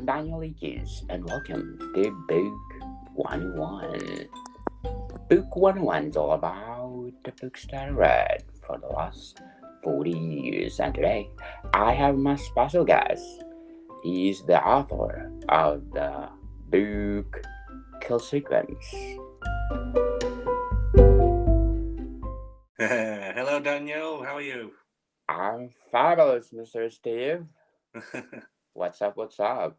I'm Daniel Leakes, and welcome to Book 101. Book 101 is all about the books that I read for the last 40 years, and today I have my special guest. He's the author of the book Kill Sequence. Hello, Daniel. How are you? I'm fabulous, Mr. Steve. What's up? What's up?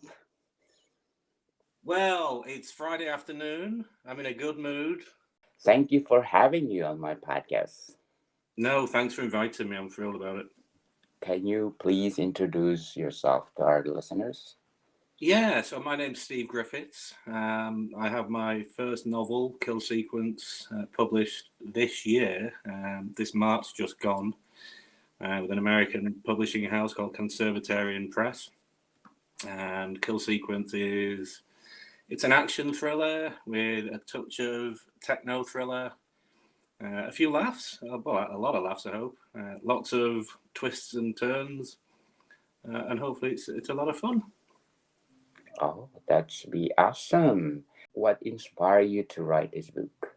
Well, it's Friday afternoon. I'm in a good mood. Thank you for having you on my podcast. No, thanks for inviting me. I'm thrilled about it. Can you please introduce yourself to our listeners? Yeah, so my name's Steve Griffiths. I have my first novel, Kill Sequence, published this year, this March just gone, with an American publishing house called Conservatarian Press. And Kill Sequence it's an action thriller with a touch of techno thriller, a few laughs, well, a lot of laughs, I hope, lots of twists and turns, and hopefully it's a lot of fun. Oh, that should be awesome. What inspired you to write this book?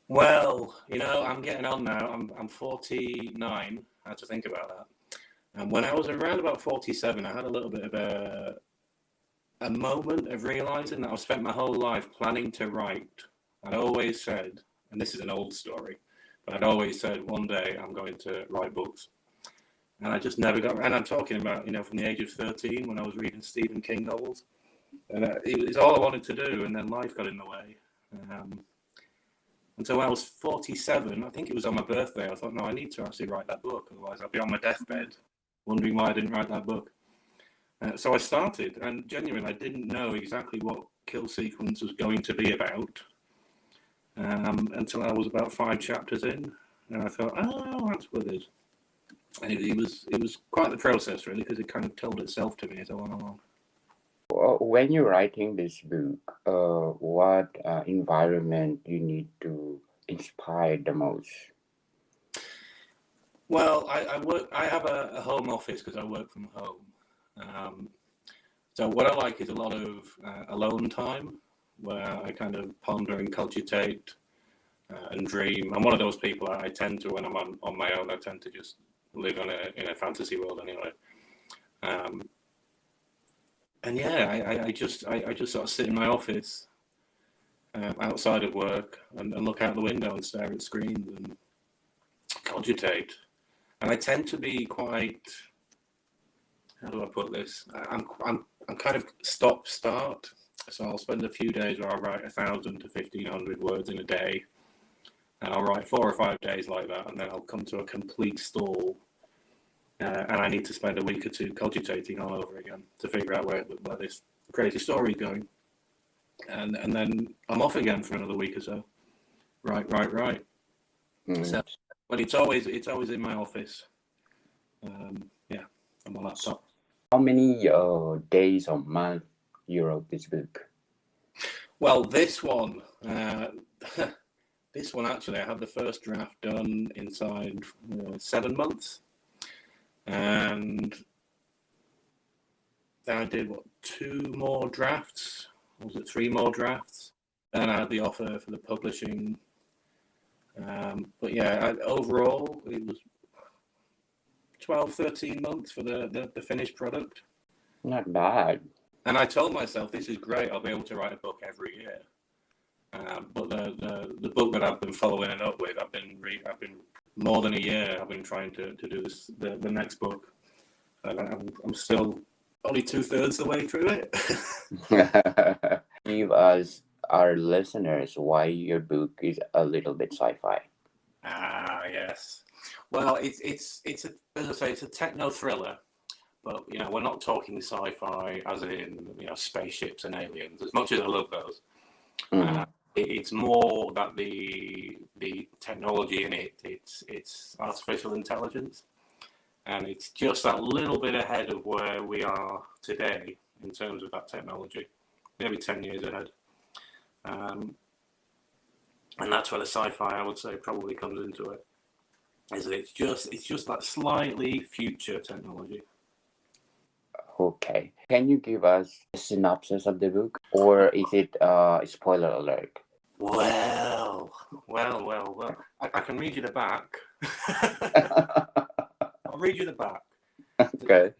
Well, I'm getting on now. I'm 49. I had to think about that. And when I was around about 47, I had a little bit of a moment of realizing that I've spent my whole life planning to write. I'd always said, and this is an old story, but I'd always said one day I'm going to write books. And I just never got, and I'm talking about, from the age of 13 when I was reading Stephen King novels. And it was all I wanted to do, and then life got in the way. And so when I was 47, I think it was on my birthday, I thought, no, I need to actually write that book, otherwise I'll be on my deathbed wondering why I didn't write that book. So I started, and genuinely, I didn't know exactly what Kill Sequence was going to be about until I was about 5 chapters in, and I thought, oh, that's what it is. And it was quite the process, really, because it kind of told itself to me as I went along. When you're writing this book, what environment you need to inspire the most? Well, I have a home office because I work from home. So what I like is a lot of alone time where I kind of ponder and cogitate and dream. I'm one of those people I tend to, when I'm on my own, I tend to just live in a fantasy world anyway. And yeah, I just sort of sit in my office outside of work and look out the window and stare at screens and cogitate. And I tend to be quite, how do I put this? I'm kind of stop-start. So I'll spend a few days where I'll write 1,000 to 1,500 words in a day. And I'll write 4 or 5 days like that, and then I'll come to a complete stall. And I need to spend a week or two cogitating all over again to figure out where this crazy story is going. And then I'm off again for another week or so. Right. Mm. So, but it's always in my office. On my laptop. How many days or months you wrote this book? Well, this one actually, I had the first draft done inside 7 months. And then I did 2 more drafts, or was it 3 more drafts? Then I had the offer for the publishing. But yeah, overall it was 12, 13 months for the finished product. Not bad. And I told myself, this is great, I'll be able to write a book every year. But the book that I've been following it up with, I've been more than a year. I've been trying to do this the next book, and I'm still only 2/3 the way through it. Give us, our listeners, why your book is a little bit sci-fi. Yes. Well, it's as I say, it's a techno thriller, but we're not talking sci-fi as in spaceships and aliens. As much as I love those. Mm-hmm. It's more that the technology in it's artificial intelligence, and it's just that little bit ahead of where we are today in terms of that technology, maybe 10 years ahead. And that's where the sci-fi, I would say, probably comes into it. Is that it's just that slightly future technology. Okay. Can you give us a synopsis of the book, or is it spoiler alert? Well. I can read you the back. I'll read you the back. Okay.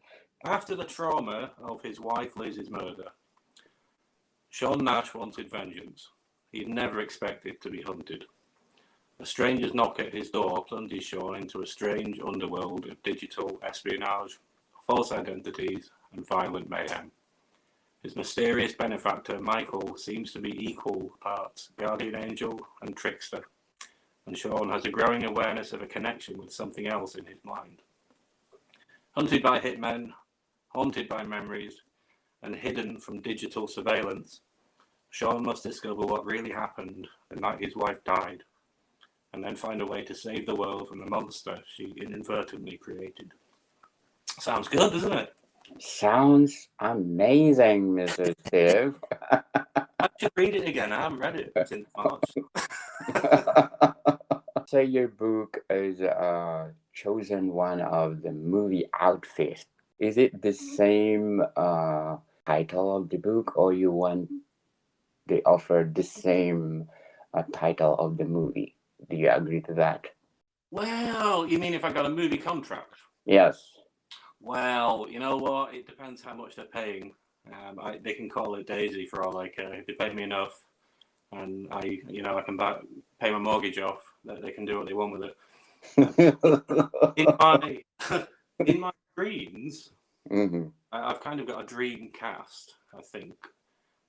After the trauma of his wife Liz's murder, Sean Nash wanted vengeance. He'd never expected to be hunted. A stranger's knock at his door plunges Sean into a strange underworld of digital espionage, false identities, and violent mayhem. His mysterious benefactor, Michael, seems to be equal parts guardian angel and trickster, and Sean has a growing awareness of a connection with something else in his mind. Hunted by hitmen, haunted by memories, and hidden from digital surveillance, Sean must discover what really happened the night his wife died, and then find a way to save the world from the monster she inadvertently created. Sounds good, doesn't it? Sounds amazing, Mr. Steve. I should read it again. I haven't read it since March. Say your book is chosen one of the movie outfits. Is it the same title of the book, or you want they offer the same title of the movie? Do you agree to that? Well, you mean if I got a movie contract? Yes. Well, you know what? It depends how much they're paying. They can call it Daisy for all I care. If they pay me enough, and I can pay my mortgage off, they can do what they want with it. In my dreams, Mm-hmm. I've kind of got a dream cast. I think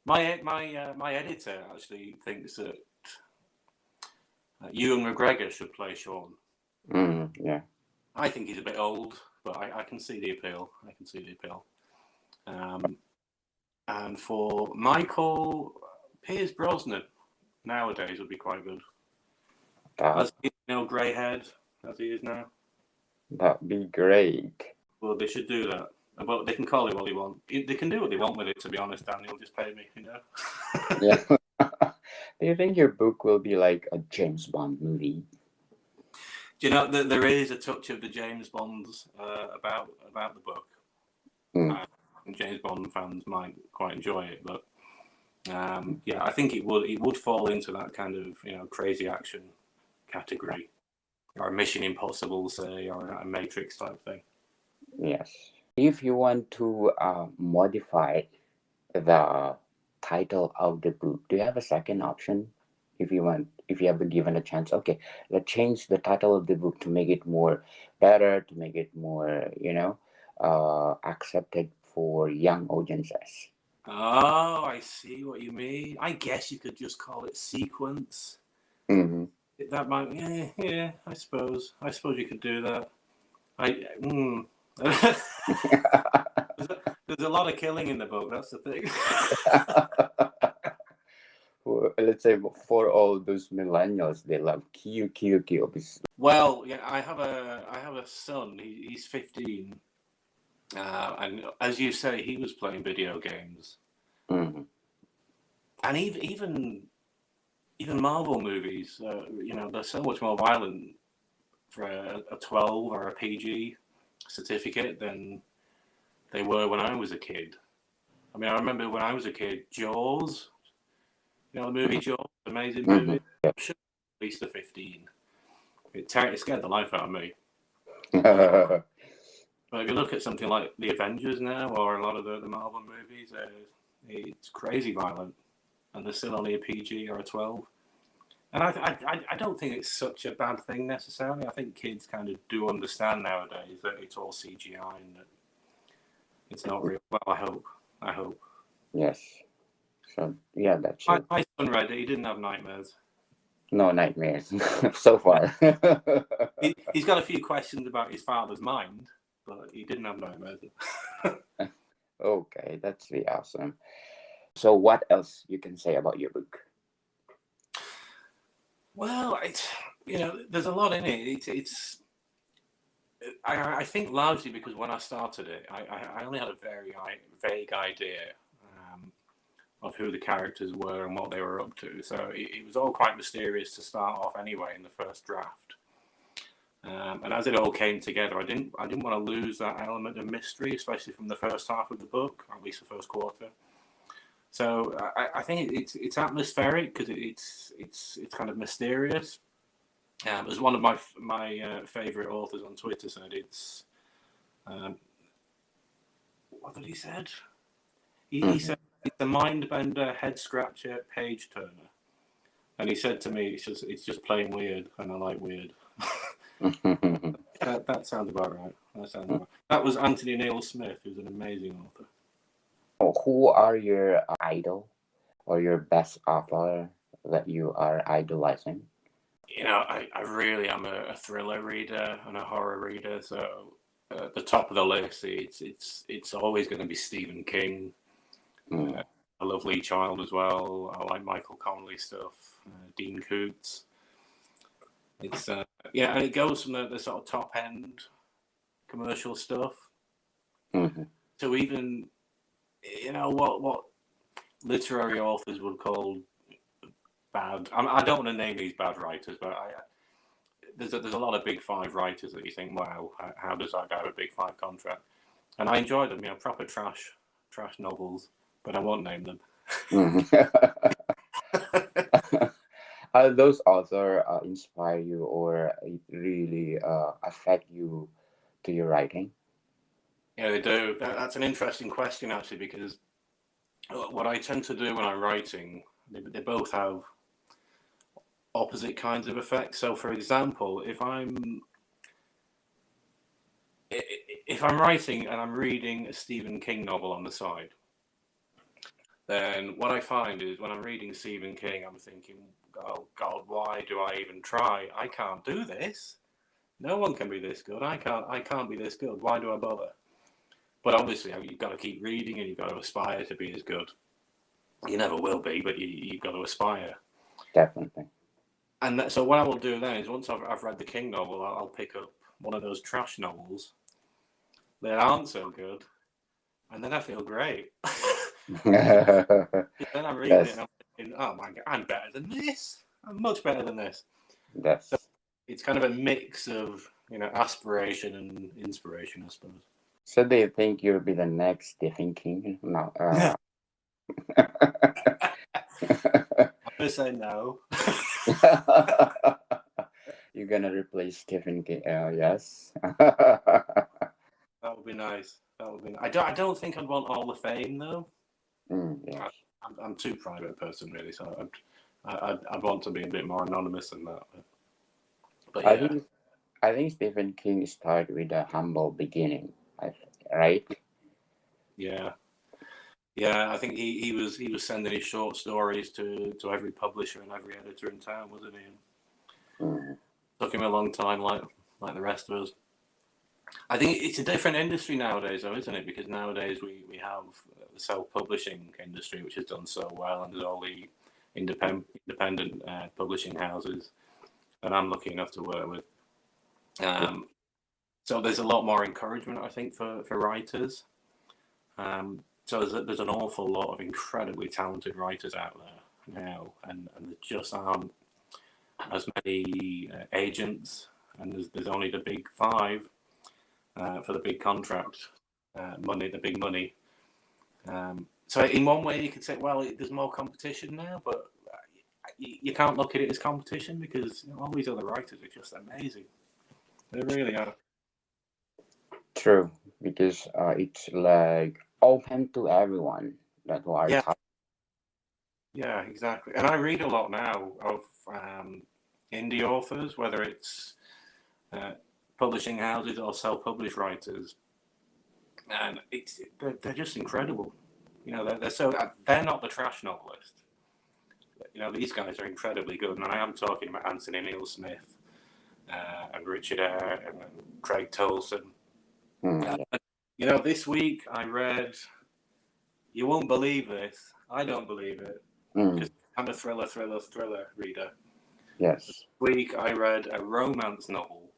my editor actually thinks that Ewan McGregor should play Sean. Yeah. I think he's a bit old, but I can see the appeal. And for Michael, Piers Brosnan nowadays would be quite good. As he grey haired as he is now. That'd be great. Well, they should do that. But they can call it what they want. They can do what they want with it, to be honest, Daniel. Just pay me, Yeah. Do you think your book will be like a James Bond movie? Do you know that there is a touch of the James Bonds about the book? James Bond fans might quite enjoy it, but I think it would fall into that kind of crazy action category, or a Mission Impossible, say, or a Matrix type thing. Yes. If you want to modify the title of the book, do you have a second option? If you have been given a chance, okay, let's change the title of the book to make it more better, to make it more, accepted for young audiences. Oh, I see what you mean. I guess you could just call it Sequence. Mm-hmm. That might, yeah. I suppose you could do that. There's a lot of killing in the book. That's the thing. Let's say for all those millennials, they love kill. Well, yeah, I have a son. He's 15, and as you say, he was playing video games, and even Marvel movies. They're so much more violent for a 12 or a PG certificate than they were when I was a kid. I mean, I remember when I was a kid, Jaws. The movie Jaws, amazing movie. I'm sure at least a 15. It scared the life out of me. But if you look at something like the Avengers now, or a lot of the Marvel movies, it's crazy violent, and they're still only a PG or a 12. And I don't think it's such a bad thing necessarily. I think kids kind of do understand nowadays that it's all CGI and that it's not real. Well, I hope. Yes. So yeah, that's true. My son read it. He didn't have nightmares. No nightmares so far. He's got a few questions about his father's mind, but he didn't have nightmares. Okay, that's really awesome. So what else you can say about your book? Well, there's a lot in it. I think largely because when I started it, I only had a very vague idea of who the characters were and what they were up to. So it was all quite mysterious to start off anyway in the first draft. And as it all came together, I didn't want to lose that element of mystery, especially from the first half of the book, or at least the first quarter. So I think it's atmospheric because it's kind of mysterious. As one of my favorite authors on Twitter said, it's what did he said? He said it's a mind bender, head scratcher, page turner. And he said to me, it's just plain weird, and I like weird. That sounds about right. That was Anthony Neil Smith, who's an amazing author. Who are your idol or your best author that you are idolizing? I really am a thriller reader and a horror reader. So at the top of the list, it's always going to be Stephen King. I love Lee Child as well. I like Michael Connelly stuff. Dean Koontz. It's and it goes from the sort of top end commercial stuff to even what literary authors would call bad. I don't want to name these bad writers, but there's a lot of Big Five writers that you think, wow, how does that guy have a Big Five contract? And I enjoy them, proper trash novels, but I won't name them. Those authors inspire you or it really affect you to your writing? Yeah, they do. That's an interesting question, actually, because what I tend to do when I'm writing, they both have opposite kinds of effects. So, for example, if I'm writing and I'm reading a Stephen King novel on the side, then what I find is when I'm reading Stephen King, I'm thinking, oh God, why do I even try? I can't do this. No one can be this good. I can't be this good. Why do I bother? But obviously, you've got to keep reading and you've got to aspire to be as good. You never will be, but you've got to aspire. Definitely. And so what I will do then is once I've read the King novel, I'll pick up one of those trash novels that aren't so good, and then I feel great. Then I'm reading it and I'm thinking, oh my God, I'm better than this. I'm much better than this. So it's kind of a mix of aspiration and inspiration, I suppose. So do you think you'll be the next Stephen King? No. I'm gonna say no. You're gonna replace Stephen King? Yes. That would be nice. I don't think I'd want all the fame though. Yes. I'm too private a person, really. So I'd want to be a bit more anonymous than that. But yeah. I think Stephen King started with a humble beginning, right? Yeah. I think he was sending his short stories to every publisher and every editor in town, wasn't he? Took him a long time, like the rest of us. I think it's a different industry nowadays, though, isn't it? Because nowadays we have the self-publishing industry, which has done so well, and there's all the independent publishing houses that I'm lucky enough to work with. So there's a lot more encouragement, I think, for writers. So there's an awful lot of incredibly talented writers out there now, and there just aren't as many agents, and there's only the Big Five for the big contract money, the big money. So in one way you could say, well, there's more competition now, but you can't look at it as competition because all these other writers are just amazing. They really are. True, because it's like open to everyone that who are top. Yeah, exactly. And I read a lot now of indie authors, whether it's publishing houses or self-published writers, and they're just incredible. They're not the trash novelist. These guys are incredibly good, and I am talking about Anthony Neil Smith and Richard Eyre and Craig Tolson. This week I read, you won't believe this, I don't believe it, because I'm a thriller reader. Yes. This week I read a romance novel,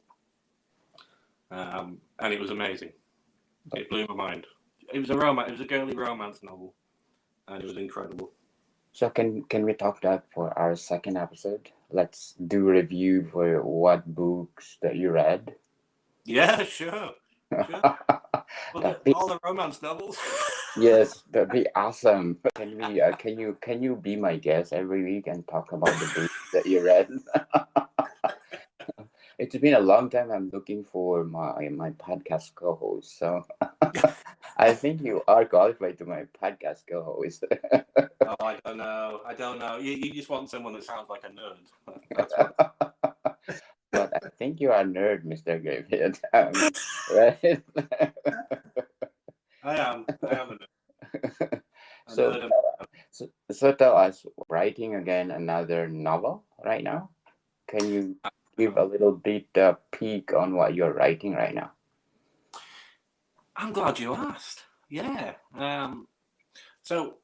and it was amazing. It blew my mind. It was a girly romance novel, and it was incredible. So can we talk that for our second episode? let's do review for what books that you read. Yeah, sure. Well, That'd be, all the romance novels. yes, that'd be awesome. Can we? Can you be my guest every week and talk about the books that you read? It's been a long time. I'm looking for my podcast co-host. So I think you are qualified to my podcast co-host. Oh, I don't know. You just want someone that sounds like a nerd. That's what. But I think you are a nerd, Mr. Griffith. Right? I am. I am a nerd. A so, nerd. so tell us, writing again another novel right now? Can you give a little bit peek on what you're writing right now? I'm glad you asked. Yeah. So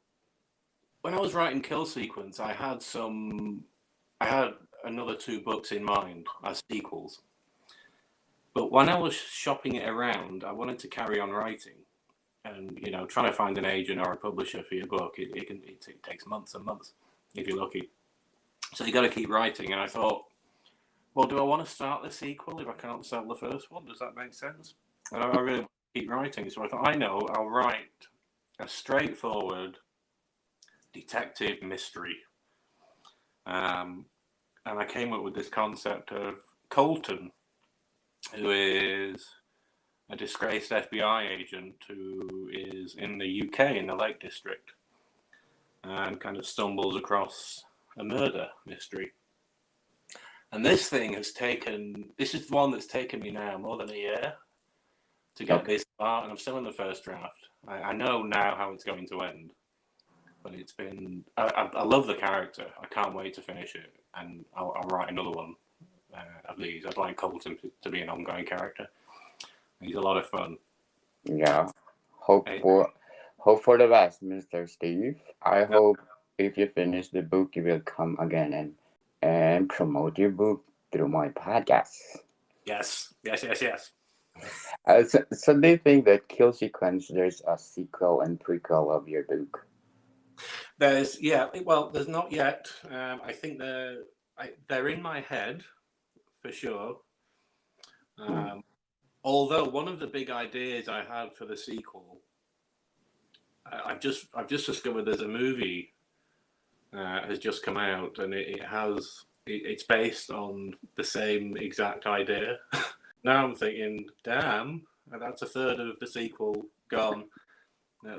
when I was writing Kill Sequence, I had another two books in mind as sequels. But when I was shopping it around, I wanted to carry on writing, and trying to find an agent or a publisher for your book, it takes months and months if you're lucky. So you got to keep writing. And I thought, well, do I want to start the sequel if I can't sell the first one? Does that make sense? And I really want to keep writing, so I thought, I know, I'll write a straightforward detective mystery. And I came up with this concept of Colton, who is a disgraced FBI agent who is in the UK in the Lake District and kind of stumbles across a murder mystery. And this is one that's taken me now more than a year to get this far, and I'm still in the first draft. I know now how it's going to end, but it's been, I love the character. I can't wait to finish it, and I'll write another one of these. I'd like Colton to be an ongoing character. He's a lot of fun. Yeah. Hope for the best, Mr. Steve. I hope if you finish the book, you will come again and promote your book through my podcast. Yes. So do you think that Kill Sequence, there's a sequel and prequel of your book? There's not yet. I think they're in my head for sure. Although one of the big ideas I had for the sequel, I've just discovered there's a movie has just come out, and it's based on the same exact idea. Now I'm thinking, damn, that's a third of the sequel gone.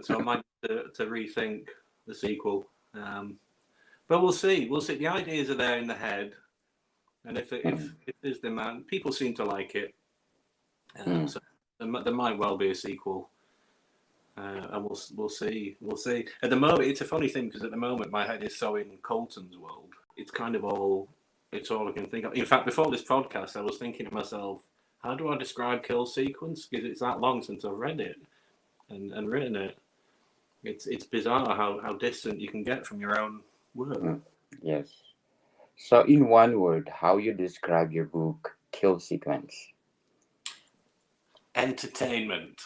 So I might need to rethink the sequel. But we'll see. The ideas are there in the head, and if there's demand, people seem to like it. So there might well be a sequel, and we'll see. At the moment, it's a funny thing because at the moment my head is so in Colton's world. It's kind of all I can think of. In fact, before this podcast, I was thinking to myself, how do I describe Kill Sequence? Because it's that long since I've read it and written it. It's bizarre how distant you can get from your own work. Yes. So in one word, how you describe your book, Kill Sequence? Entertainment.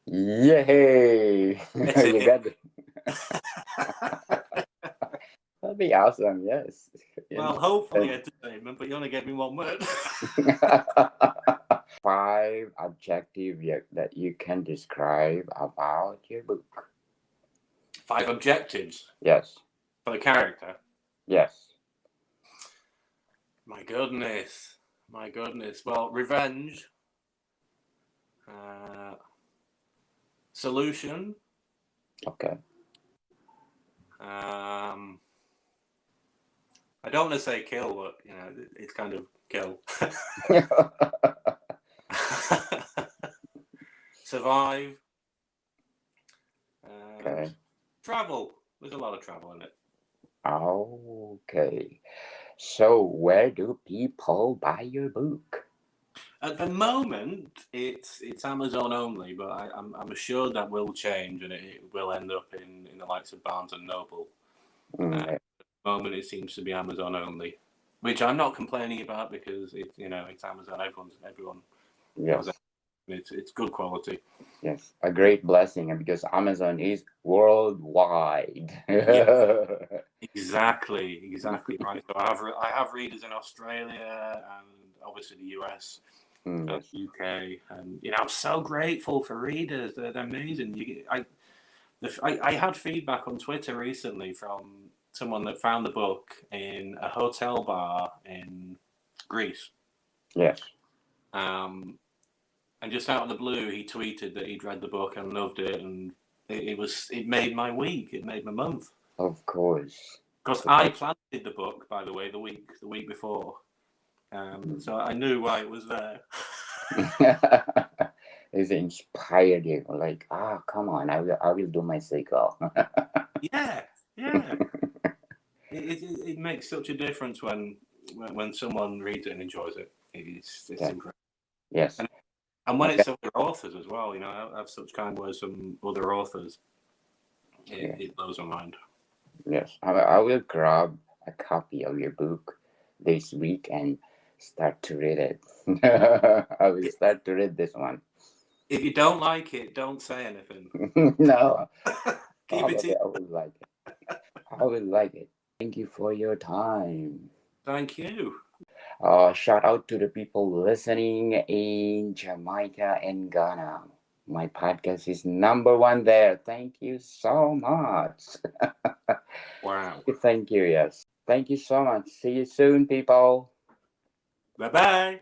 Yay! You got it. That'd be awesome, yes. Well, hopefully entertainment, but you only gave me one word. 5 adjectives that you can describe about your book. 5 objectives? Yes. For the character? Yes. My goodness. Well, revenge. Solution. Okay. I don't want to say kill, but it's kind of kill. Survive. Okay. Travel. There's a lot of travel in it. Okay. So where do people buy your book? At the moment, it's Amazon only, but I'm assured that will change and it will end up in the likes of Barnes and Noble. At the moment, it seems to be Amazon only, which I'm not complaining about because it's Amazon. Everyone. Yes. It's good quality. Yes, a great blessing, and because Amazon is worldwide. Yeah, exactly right. So I have readers in Australia and obviously the US and Yes. UK, and I'm so grateful for readers. They're amazing. I had feedback on Twitter recently from someone that found the book in a hotel bar in Greece. Yes. And just out of the blue, he tweeted that he'd read the book and loved it, and it made my week. It made my month. Of course. Because I planted the book, by the way, the week before, so I knew why it was there. It's inspired you, like, come on, I will do my sequel. Yeah. It makes such a difference when someone reads it and enjoys it. It's Yeah. incredible. Yes. And when Okay. it's other authors as well, I have such kind words from other authors. It blows my mind. Yes, I will grab a copy of your book this week and start to read it. I will start to read this one. If you don't like it, don't say anything. No, Keep it to. I will like it. I will like it. Thank you for your time. Thank you. Shout out to the people listening in Jamaica and Ghana. My podcast is #1 there. Thank you so much. Wow. Thank you. Yes. Thank you so much. See you soon, people. Bye-bye.